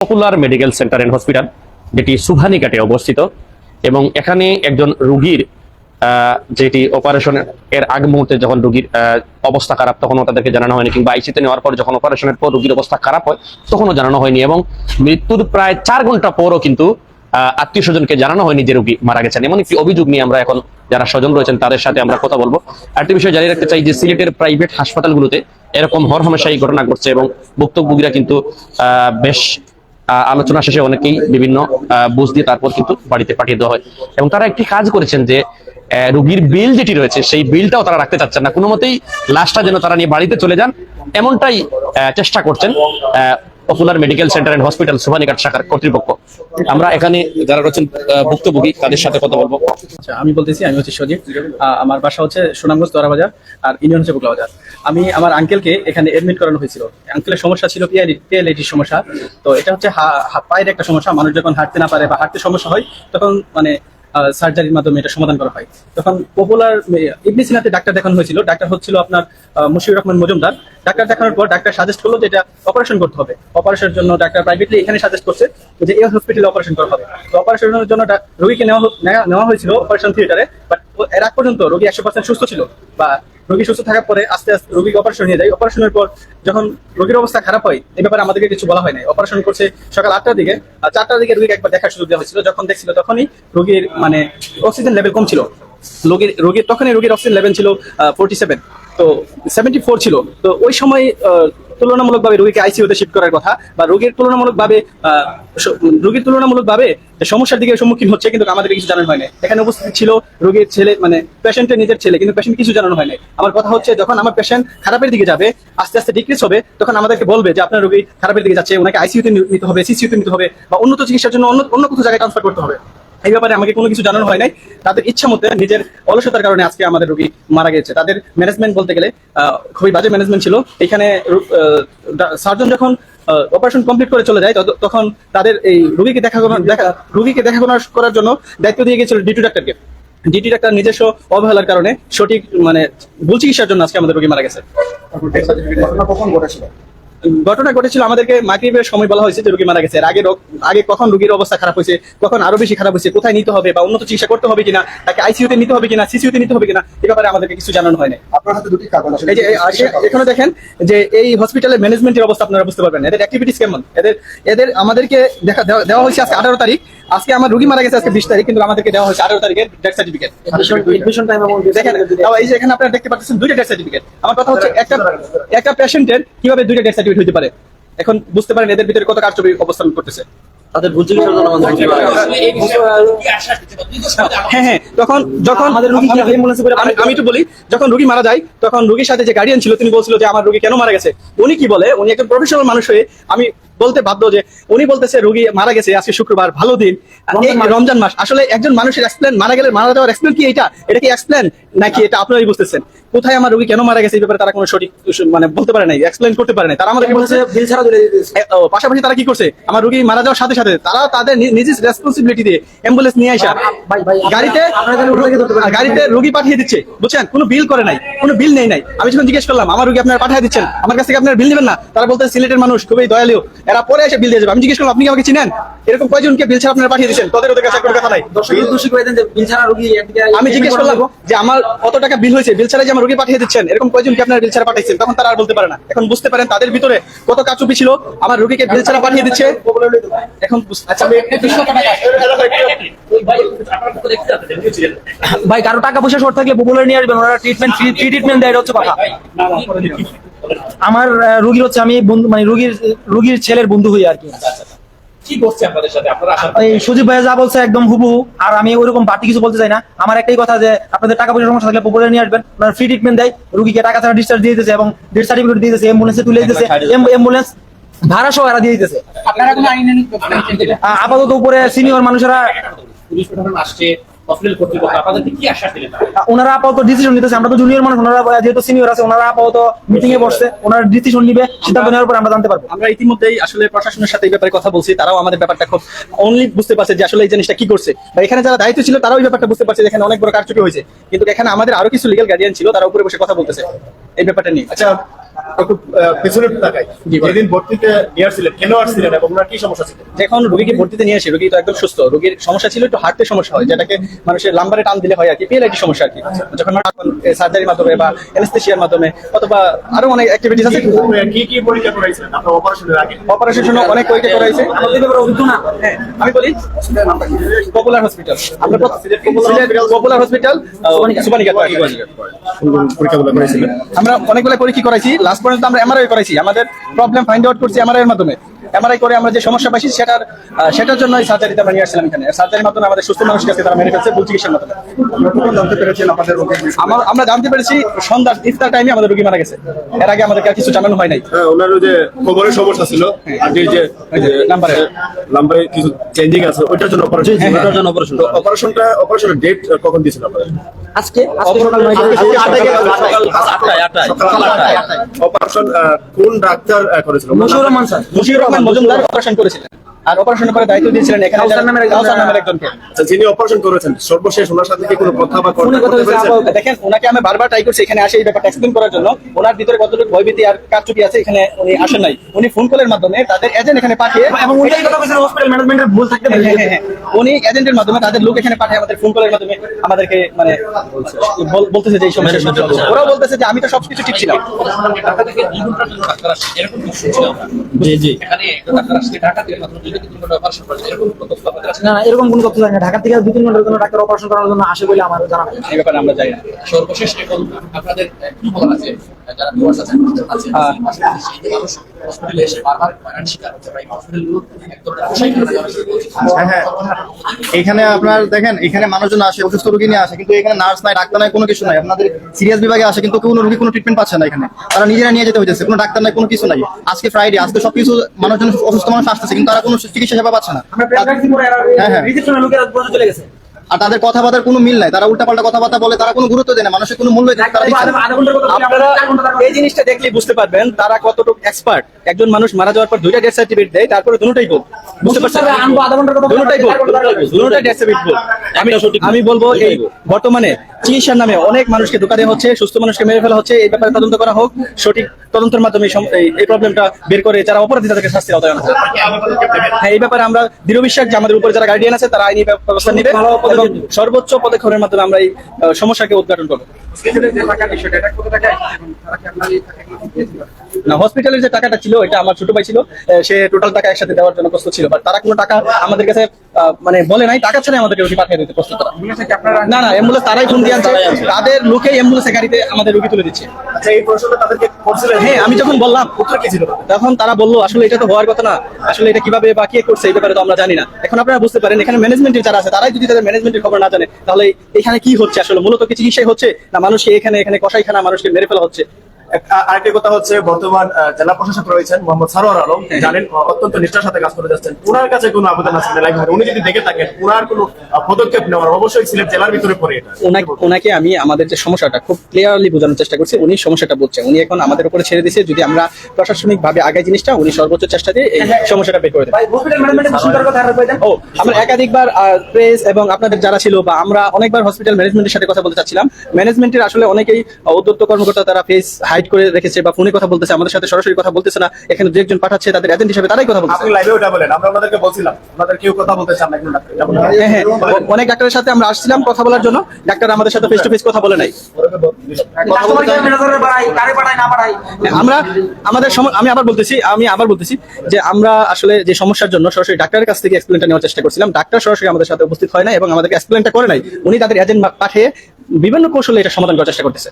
Popular medical centre and hospital, যেটি সুভানিঘাটে অবস্থিত। এবং এখানে একজন রোগীর যেটি অপারেশন এর আগ মুহূর্তে যখন রোগীর অবস্থা খারাপ তখনও তাদেরকে জানানো হয়নি, কিংবা আইসিতে নেওয়ার পর যখন অপারেশনের পর রোগীর অবস্থা খারাপ হয় তখনও জানানো হয়নি, এবং মৃত্যুর প্রায় 4 ঘন্টা পরও কিন্তু আত্মীয় স্বজনকে জানানো হয়নি যে রোগী মারা গেছেন। এমন একটি অভিযোগ নিয়ে আমরা এখন যারা স্বজন রয়েছেন তাদের সাথে আমরা কথা বলবো। আরেকটি বিষয় জানিয়ে রাখতে চাই যে সিলেটের প্রাইভেট হাসপাতালগুলোতে এরকম হরহামেশাই ঘটনা ঘটছে, এবং ভুক্তভোগীরা কিন্তু বেশ আলোচনা শেষে অনেকেই বিভিন্ন বুঝ দিয়ে তারপর কিন্তু বাড়িতে পাঠিয়ে দেওয়া হয়। এবং তারা একটি কাজ করেছেন যে রোগীর বিল যেটি রয়েছে সেই বিলটাও তারা রাখতে চাচ্ছেন না, কোনো মতেই লাশটা যেন তারা নিয়ে বাড়িতে চলে যান এমনটাই চেষ্টা করছেন popular medical centre and hospital Subhanighat শাখার কর্তৃপক্ষ। আমরা এখানে যারা রয়েছেন ভুক্তভোগী তাদের সাথে কথা বলবো। আচ্ছা, আমি বলতেছি, আমি হচ্ছে সজীব। আমার বাসা হচ্ছে সুনামগঞ্জ দরা বাজার, আর ইউনিয়ন হচ্ছে বুকলা বাজার। আমি আমার আঙ্কেলকে এখানে এডমিট করানো হয়েছিল। আঙ্কেলের সমস্যা ছিল পিএলআইডির সমস্যা। তো এটা হচ্ছে পায়ের একটা সমস্যা। মানুষ যখন হাঁটতে না পারে বা হাঁটতে সমস্যা হয় তখন মানে সার্জারির মাধ্যমে এটা সমাধান করা হয়। তখন পপুলার ইবনে সিনাতে ডাক্তার দেখানো হয়েছিল। ডাক্তার হচ্ছিল আপনার মুশিউর রহমান মজুমদার। ডাক্তার দেখানোর পর ডাক্তার সাজেস্ট করলো যে এটা অপারেশন করতে হবে। অপারেশনের জন্য ডাক্তার প্রাইভেটলি এখানে সাজেস্ট করছে যে এই হসপিটালে অপারেশন করা হবে। তো অপারেশনের জন্য রোগীকে নেওয়া হয়েছিল অপারেশন থিয়েটারে। বাট এর আগ পর্যন্ত রোগী 100% সুস্থ ছিল, বা রোগী সুস্থ থাকার পরে আস্তে আস্তে রোগীকে অপারেশন নিয়ে যায়। অপারেশনের পর যখন রোগীর অবস্থা খারাপ হয় এই ব্যাপারে আমাদেরকে কিছু বলা হয় নাই। অপারেশন করছে সকাল 8টার দিকে, আর 4টার দিকে রোগীকে একবার দেখার সুযোগ দেওয়া হয়েছিল। যখন দেখছিল তখনই রোগীর মানে অক্সিজেন লেভেল কম ছিল। তখনই রোগীর অক্সিজেন লেভেল ছিল 47, তো 74 ছিল। তো ওই সময় তুলনামূলকভাবে রোগীকে আইসিইউতে শিফট করার কথা, বা রোগীর তুলনামূলকভাবে সমস্যার দিকে সম্মুখীন হচ্ছে, কিন্তু আমাদেরকে কিছু জানানো হয় না। এখানে উপস্থিত ছিল রোগীর ছেলে, মানে পেশেন্টের নিজের ছেলে, কিন্তু পেশেন্ট কিছু জানানো হয় না। আমার কথা হচ্ছে, যখন আমার পেশেন্ট খারাপের দিকে যাবে, আস্তে আস্তে ডিক্রিজ হবে, তখন আমাদেরকে বলবে যে আপনার রোগী খারাপের দিকে যাচ্ছে, ওনাকে আইসিইউতে নিতে হবে, সিসিইউতে নিতে হবে, বা উন্নত চিকিৎসার জন্য অন্য কিছু জায়গায় ট্রান্সফার করতে হবে। এই ব্যাপারে আমাকে কোনো কিছু জানানো হয় নাই। তাদের ইচ্ছা মতে নিজের অলসতার কারণে আজকে আমাদের রোগী মারা গেছে। তাদের ম্যানেজমেন্ট বলতে গেলে খুবই বাজে ম্যানেজমেন্ট ছিল। এখানে সার্জন যখন অপারেশন কমপ্লিট করে চলে যায় তখন তাদের এই রোগীকে দেখাশোনা করার জন্য দায়িত্ব দিয়ে গেছিল ডিটি ডাক্তারকে। ডিটি ডাক্তার নিজস্ব অবহেলার কারণে সঠিক মানে ভুল চিকিৎসার জন্য আজকে আমাদের রোগী মারা গেছে। ঘটনা ঘটেছিল আমাদেরকে মাগরিবের সময় বলা হয়েছে যে রোগী মারা গেছে। এর আগে কখন রোগীর অবস্থা খারাপ হয়েছে, কখন আরো বেশি খারাপ হয়েছে, কোথায় নিতে হবে, বা উন্নত চিকিৎসা করতে হবে কিনা, তাকে আইসিইউতে নিতে হবে কিনা, সিসিইউতে নিতে হবে কিনা, এই ব্যাপারে আমাদেরকে কিছু জানানো হয় না। আপনার হাতে দুটি কাগজ আছে, এই যে এখানে দেখেন যে এই হসপিটালের ম্যানেজমেন্টের অবস্থা আপনারা বুঝতে পারবেন। এদের অ্যাক্টিভিটিস কেমন। এদের আমাদেরকে দেওয়া হয়েছে আজকে 18 তারিখ। আজকে আমার রোগী মারা গেছে আজকে 20 তারিখ, কিন্তু আমাদেরকে দেওয়া হয়েছে 18 তারিখের ডেথ সার্টিফিকেট। দেখেন এই যে এখানে আপনারা দেখতে পাচ্ছেন 2টা ডেথ সার্টিফিকেট। আমার কথা হচ্ছে একটা পেশেন্টের কিভাবে 2টা ডেথ সার্টিফিকেট হতে পারে। এখন বুঝতে পারেন এদের ভিতরে কত কারচুপি অবস্থান করতেছে। তাদের ভুল চিকিৎসার জন্য হ্যাঁ, যখন আমি একটু বলি, যখন রোগী মারা যায় তখন রোগীর সাথে যে গার্ডিয়ান ছিল তিনি বলছিল যে আমার রোগী কেন মারা গেছে। উনি কি বলে, উনি একজন প্রফেশনাল মানুষ হয়ে আমি বলতে বাধ্য যে উনি বলতেছে রোগী মারা গেছে আজকে শুক্রবার, ভালো দিন, রমজান মাস। আসলে একজন মানুষের এক্সপ্লেন মারা যাওয়ার এক্সপ্লেন কি এটা কি এক্সপ্লেন নাকি এটা আপনারাই বুঝতেছেন। কোথায় আমার রোগী কেন মারা গেছে এই ব্যাপারে তারা কোনো সঠিক মানে বলতে পারে নাই, এক্সপ্লেন করতে পারে নাই। তারা আমাদেরকে বলছে বিল ছাড়া দিলে। পাশাপাশি তারা কি করছে, আমার রোগী মারা যাওয়ার সাথে সাথে তারা তাদের নিজের রেসপন্সিবিলিটি দিয়ে অ্যাম্বুলেন্স নিয়ে আসা গাড়িতে রোগী পাঠিয়ে দিচ্ছে, বুঝছেন, কোনো বিল করে নাই, কোনো বিল নেই নাই। আমি যখন জিজ্ঞেস করলাম আমার রোগী আপনারা পাঠিয়ে দিচ্ছেন, আমার কাছ থেকে আপনারা বিল নেবেন না, তারা বলতে সিলেটের মানুষ খুবই দয়ালু, এরা পরে এসে বিল দিয়ে যাবে। আমি জিজ্ঞেস করলাম আপনি কি আমাকে চিনেন, এরকম কয়জনকে বিল ছাড়া আপনারা পাঠিয়ে দিচ্ছেন, ওদের কাছে কোনো কথা নাই। আমি জিজ্ঞেস করলাম যে আমার কত টাকা বিল হয়েছে, বিল ছাড়া যে আমার রোগী পাঠিয়ে দিচ্ছেন, এরকম কয়জনকে আপনারা বিল ছাড়া পাঠিয়েছেন। তখন তারা আর বলতে পারে না। এখন বুঝতে পারেন তাদের ভিতরে কত কারচুপি ছিল, আমার রোগীকে বিল ছাড়া পাঠিয়ে দিচ্ছে। এখন ভাই কারো টাকা পয়সা শর্ট থাকলে পপুলার নিয়ে আসবেন, ওরা ফ্রি ট্রিটমেন্ট দেয়, এটা হচ্ছে কথা। আমার রোগীর হচ্ছে আমি বন্ধু, মানে রোগীর ছেলের বন্ধু হই আর কি। কি করছে আপনাদের সাথে আপনারা? এই সুজিব ভাই যা বলছে একদম হুবহু, আর আমি ওইরকম বাড়তি কিছু বলতে চাই না। আমার একটাই কথা যে আপনাদের টাকা পয়সার সমস্যা থাকলে পপুলার নিয়ে আসবেন, ওরা ফ্রি ট্রিটমেন্ট দেয়, রোগীকে টাকা ছাড়া ডিসচার্জ দিয়ে দিতেছে এবং ডেথ সার্টিফিকেট দিয়ে দিতেছে, অ্যাম্বুলেন্সে তুলে দিতেছে, অ্যাম্বুলেন্স ভাড়া সহ এরা দিয়ে দিতেছে। আপাতত উপরে সিনিয়র মানুষেরা পুলিশ প্রশাসন আসছে, হসপিটাল কর্তৃপক্ষ আপনাদেরকে কি আশ্বাস দিলেন? ওনারা আপাতত ডিসিশন নিতেছে, আমরা তো জুনিয়র মানুষ, ওনারা যেহেতু সিনিয়র আছে, ওনারা আপাতত মিটিং এ বসছে, ওনারা ডিসিশন নিবে, সিদ্ধান্ত নেওয়ার পর আমরা জানতে পারবো। আমরা ইতিমধ্যেই আসলে প্রশাসনের সাথে এই ব্যাপারে কথা বলছি, তারাও আমাদের ব্যাপারটা খুব অনলি বুঝতে পারছে যে আসলে এই জিনিসটা কি করছে, বা এখানে যারা দায়িত্ব ছিল তারাও এই ব্যাপারটা বুঝতে পারছে যে এখানে অনেক বড় কারচুপি হয়েছে, কিন্তু এখানে আমাদের আরো কিছু লিগ্যাল গার্ডিয়ান ছিল, তারা উপরে বসে কথা বলতেছে এই ব্যাপারটা নিয়ে। আচ্ছা, একটু পেছনে তাকাই। যেদিন ভর্তিতে নিয়ে আসছিলেন, কেন আসছিলেন এবং ওনার কি সমস্যা ছিল? যখন রোগীকে ভর্তিতে নিয়ে আসে, রোগী তো একদম সুস্থ, রোগীর সমস্যা ছিল একটু হার্টের সমস্যা হয়, যেটাকে মানুষের লাম্বারে টান দিলে হয় আর কি, পিএলআইডি সমস্যা আর কি। যখন সার্জারির মাধ্যমে বা অ্যানেস্থেসিয়ার মাধ্যমে অথবা আরো অনেক অ্যাক্টিভিটিস আছে। কি কি পরীক্ষা করাইছিলেন আপনার অপারেশনের আগে? অপারেশনের জন্য অনেক পরীক্ষা করাইছে। হ্যাঁ, আমি বলি পপুলার হসপিটাল, আমরা পপুলার হসপিটাল সুবানিকা পরীক্ষাগুলো করাইছিলেন? আমরা অনেকগুলো পরীক্ষা করাইছি, লাস্ট পর্যন্ত আমরা এমআরআই করাইছি, আমাদের প্রবলেম ফাইন্ড আউট করছি এমআরআই এর মাধ্যমে। এমআরআই করে আমরা যে সমস্যা পাইছি সেটার জন্য সার্জারিতে আমরা নিয়ে আসছিলাম এখানে। সার্জারির মাধ্যমে আমাদের সুস্থ মানুষের কাছে তারা মেরে ফেলছে ভুল চিকিৎসার মাধ্যমে। জানতে পেরেছেন আপনাদের আমরা জানতে পেরেছি সন্ধ্যার ইফতার টাইমে আমাদের রোগী মারা গেছে, এর আগে আমাদেরকে আর কিছু জানানো হয় নাই। ওনার যে খবরের সমস্যা ছিল আর যে নাম্বারে কিছু চেঞ্জিং আছে, ওইটার জন্য অপারেশন, ওইটার জন্য অপারেশন। অপারেশনের ডেট কখন দিয়েছিল আপনাদের? আজকে অপারেশন কোন ডাক্তার করেছিল? মুশিউর রহমান স্যার, মুশিউর রহমান মজুমদার অপারেশন করেছিলেন, আর অপারেশনের পরে দায়িত্ব দিয়েছিলেন এখানে কাউসার নামের একজনকে। আচ্ছা, যিনি অপারেশন করেছেন সর্বশেষ ওনার সাথে কি কোনো কথা বা ফোনে কথা হয়েছে? দেখেন, ওনাকে আমি বারবার ট্রাই করছি এখানে আসে এই ব্যাপারটা এক্সপ্লেইন করার জন্য, ওনার ভিতরে কতটুকু ভয়ভীতি আর কারচুপি আছে এখানে উনি আসেন নাই। উনি ফোন কলের মাধ্যমে তাদের এজেন্ট এখানে পাঠিয়ে, এবং উনি এই কথা বলেছেন হসপিটাল ম্যানেজমেন্টের ভুল থাকতে পারে। উনি এজেন্টের মাধ্যমে তাদের লোক এখানে পাঠিয়ে আমাদের ফোন কলের মাধ্যমে আমাদেরকে মানে বলতেছে যে এই সমস্যা, ওরাও বলতেছে যে আমি তো সবকিছু ঠিক ছিলাম। জি জি, এখানে ডাক্তার আসছে ঢাকা থেকে মাত্র 2 থেকে 3 ঘন্টা অপারেশন করেছে, এরকম কোনো তথ্য আপনাদের আছে? না, এরকম কোনো তথ্য জানি না। ঢাকা থেকে 2-3 ঘন্টার জন্য ডাক্তার অপারেশন করার জন্য আসে বলে আমার জানা নেই। এই ব্যাপারে আমরা জানি না। সর্বশেষ এখন আপনাদের কি বলার আছে যারা ভিউয়ার্স আছেন আছে মানুষ হসপিটালে এসে বারবার হয়রানির শিকার হচ্ছে, ভাই হসপিটালগুলো এক ধরনের পোশাক হ্যাঁ, এখানে আপনার দেখেন, এখানে মানুষজন আসে, অসুস্থ রোগী নিয়ে আসে, কিন্তু এখানে নার্স নাই, ডাক্তার নাই, কোনো কিছু নাই। আপনাদের সিরিয়াস বিভাগে আসে, কিন্তু কোনো রোগী কোনো ট্রিটমেন্ট পাচ্ছে না এখানে, তারা নিজেরা নিয়ে যেতে হইতেছে, কোনো ডাক্তার নাই, কোনো কিছু নাই। আজকে ফ্রাইডে, আজকে সবকিছু মানুষজন অসুস্থ মানুষ আসতেছে, কিন্তু তারা কোনো চিকিৎসা সেবা পাচ্ছে না। হ্যাঁ, রিসেপশনের লোকেরা বসে চলে গেছে। আর তাদের কথাবার্তার কোনো মিল নাই, তারা উল্টাপাল্টা কথাবার্তা বলে, তারা কোনো গুরুত্ব দেয় না, মানুষের কোনো মূল্য দেয় না, তারা দিচ্ছে না। আপনারা এই জিনিসটা দেখলেই বুঝতে পারবেন তারা কতটুকু এক্সপার্ট। একজন মানুষ মারা যাওয়ার পর 2টা ডেথ সার্টিফিকেট দেয়, তারপরে দুটোটাই ভুল। বুঝতে পারছেন? দুটোটাই ভুল, দুটোটাই ডেথ সার্টিফিকেট ভুল। আমি বলবো এই বর্তমানে চিকিৎসার নামে অনেক মানুষকে ধোঁকা দেওয়া হচ্ছে, সুস্থ মানুষকে মেরে ফেলা হচ্ছে। এই ব্যাপারে তদন্ত করা হোক, সঠিক তদন্তের মাধ্যমে এই প্রবলেমটা বের করে যারা অপরাধী তাদেরকে শাস্তির আওতায় আনা হোক। হ্যাঁ, এই ব্যাপারে আমরা দৃঢ় বিশ্বাস যে আমাদের উপরে যারা গার্ডিয়ান আছে তারা আইনি ব্যবস্থা নেবে এবং সর্বোচ্চ পদক্ষেপের মাধ্যমে আমরা এই সমস্যাকে উদ্ঘাটন করবো। না, হসপিটালের যে টাকাটা ছিল এটা আমার ছোট ভাই ছিল, সে টোটাল টাকা একসাথে দেওয়ার জন্য প্রস্তুত ছিল, বাট তারা কোনো টাকা আমাদের কাছে মানে বলে নাই, টাকা ছাড়া আমাদেরকে রুগী পাঠিয়ে দিতে প্রস্তুত। না না, অ্যাম্বুলেন্স তারাই ফোন দিয়ে আনছে, তাদের লোকেই অ্যাম্বুলেন্সে গাড়িতে আমাদের রুগী তুলে দিচ্ছে। আচ্ছা, এই প্রশ্নটা তাদেরকে করছিলেন? হ্যাঁ, আমি যখন বললাম উত্তর কি ছিল? তখন তারা বললো আসলে এটা তো হওয়ার কথা না, আসলে এটা কিভাবে বা কে করছে এই ব্যাপারে তো আমরা জানি না। এখন আপনারা বুঝতে পারেন এখানে ম্যানেজমেন্টের যারা আছে তারাই যদি তাদের ম্যানেজমেন্টের খবর না জানে, তাহলে এখানে কি হচ্ছে আসলে, মূলত কি চিকিৎসাই হচ্ছে না মানুষকে এখানে কসাইখানা মানুষকে মেরে ফেলা হচ্ছে। আরেকটি কথা হচ্ছে, বর্তমান জেলা প্রশাসক রয়েছেন মোহাম্মদ সারোয়ার আলম, জানেন অত্যন্ত নিষ্ঠার সাথে কাজ করে যাচ্ছেন। ওনার কাছে কোনো আবেদন আছে না? উনি যদি দেখে থাকেন ওনার কোনো পদক্ষেপ নেওয়ার, অবশ্যই সিলেট জেলার ভিতরে পড়ে এটা। ওনাকে আমি আমাদের যে সমস্যাটা খুব ক্লিয়ারলি বোঝানোর চেষ্টা করছি, উনি সমস্যাটা বুঝছেন, উনি এখন আমাদের উপরে ছেড়ে দিয়েছে। যদি আমরা প্রশাসনিক ভাবে আগাই জিনিসটা, উনি সর্বোচ্চ চেষ্টা দিয়ে এই সমস্যাটা বের করে দেবেন। আমরা একাধিকবার প্রেস এবং আপনাদের যারা ছিল বা আমরা অনেকবার হসপিটাল ম্যানেজমেন্টের সাথে কথা বলতে চাচ্ছিলাম। ম্যানেজমেন্টের আসলে অনেকেই উদ্যোক্ত কর্মকর্তা তারা ফেস হাইড করে রেখেছে বা ফোনে কথা বলতেছে, আমাদের সাথে সরাসরি কথা বলতেছে না। এখানে দু একজন পাঠাচ্ছে তাদের এজেন্ট হিসেবে, তারাই কথা বলতেছে। আপনি লাইভে ওটা বলেন, আমরা ওনাদেরকে বলছিলাম ওনাদের কেউ কথা বলতে চান না, একজন ডাক্তার। হ্যাঁ, অনেক ডাক্তারের সাথে আমরা আসছিলাম কথা বলার জন্য, ডাক্তার আমাদের সাথে ফেস টু ফেস কথা বলে নাই। আমি আবার বলতেছি যে আমরা আসলে যে সমস্যার জন্য সরাসরি ডাক্তারের কাছ থেকে এক্সপ্লেনটা নেওয়ার চেষ্টা করছিলাম, ডাক্তার সরাসরি আমাদের সাথে উপস্থিত হয় না এবং আমাদেরকে এক্সপ্লেনটা করে নাই। উনি তাদের এজেন্ট পাঠিয়ে বিভিন্ন কৌশলে এটা সমাধান করার চেষ্টা করতেছে।